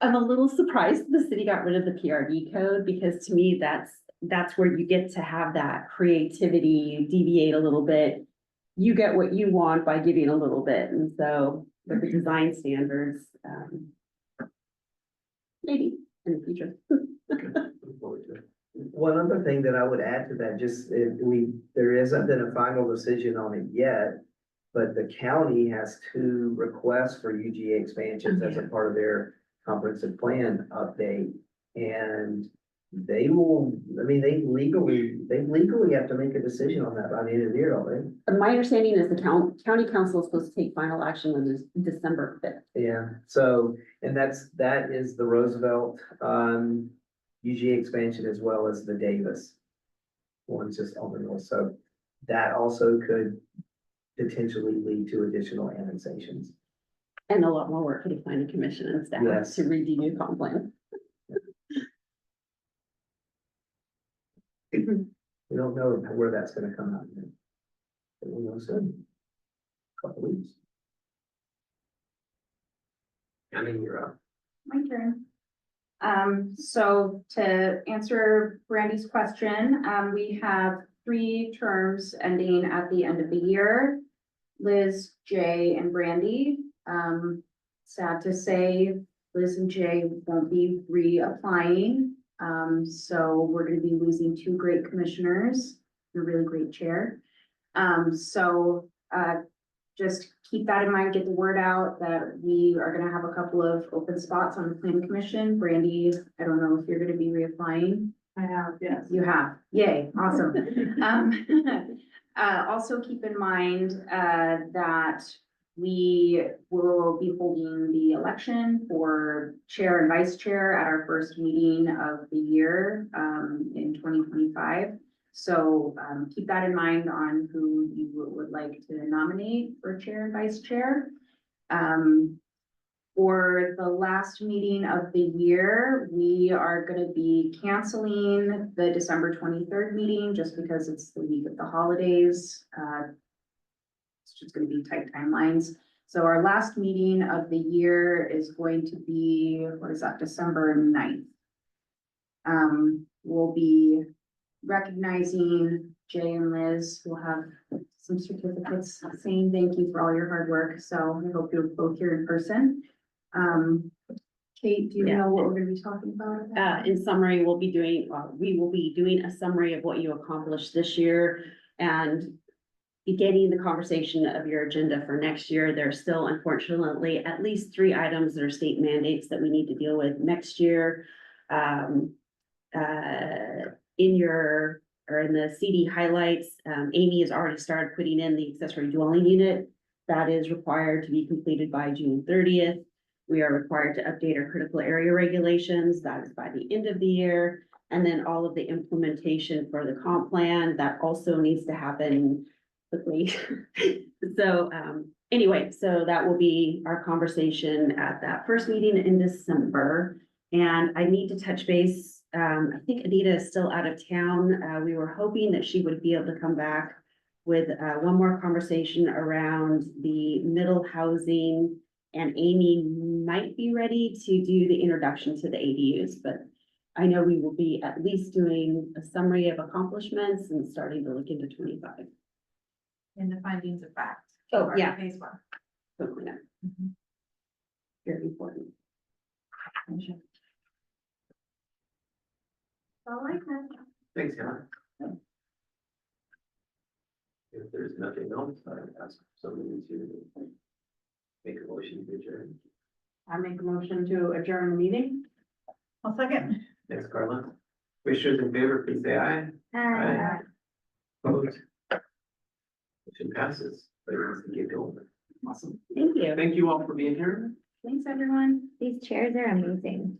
I'm a little surprised the city got rid of the PRD code, because to me, that's where you get to have that creativity, deviate a little bit. You get what you want by giving a little bit, and so with the design standards, maybe in the future. Look forward to it. One other thing that I would add to that, there hasn't been a final decision on it yet, but the county has 2 requests for UGA expansions as a part of their comprehensive plan update. And they legally have to make a decision on that by the end of the year, don't My understanding is the county council is supposed to take final action on this December 5th. they? Yeah, so, and that is the Roosevelt, UGA expansion as well as the Davis. One's just on the north, so that also could potentially lead to additional annexations. And a lot more work for the planning commission and staff Yes. to read the new comp plan. We don't know where that's gonna come out yet. But we'll know soon. Couple weeks. I mean, you're up. My turn. So to answer Brandy's question, we have 3 terms ending at the end of the year. Liz, Jay, and Brandy. Sad to say, Liz and Jay won't be reapplying. So we're gonna be losing 2 great commissioners, a really great chair. Just keep that in mind, get the word out that we are gonna have a couple of open spots on the planning commission. Brandy, I don't know if you're gonna be reapplying. I have, yes. You have, yay, awesome. Also keep in mind, that we will be holding the election for chair and vice chair at our first meeting of the year, in 2025. So, keep that in mind on who you would like to nominate for chair and vice chair. For the last meeting of the year, we are gonna be canceling the December 23rd meeting just because it's the week of the holidays. It's just gonna be tight timelines. So our last meeting of the year is going to be, what is that, December 9th. We'll be recognizing Jay and Liz, who will have some certificates saying thank you for all your hard work. So I hope you're both here in person. Kate, do you know what we're gonna be talking about? In summary, we will be doing a summary of what you accomplished this year and beginning the conversation of your agenda for next year. There's still, unfortunately, at least 3 items that are state mandates that we need to deal with next year. In the CD highlights, Amy has already started putting in the accessory dwelling unit. That is required to be completed by June 30th. We are required to update our critical area regulations. That is by the end of the year. And then all of the implementation for the comp plan, that also needs to happen quickly. So, anyway, so that will be our conversation at that first meeting in December. And I need to touch base. I think Anita is still out of town. We were hoping that she would be able to come back with one more conversation around the middle housing. And Amy might be ready to do the introduction to the ADUs, but I know we will be at least doing a summary of accomplishments and starting to look into 25. In the findings of fact. Oh, yeah. Phase one. Something like that. Very important. All right, then. Thanks, Hannah. If there's nothing else, I would ask someone to make a motion to adjourn. I make a motion to adjourn the meeting. I'll second. Thanks, Carla. Commissioners in favor, please say aye. Hi. Opposed? Motion passes. But let's get going. Awesome. Thank you. Thank you all for being here. Thanks, everyone. These chairs are amazing.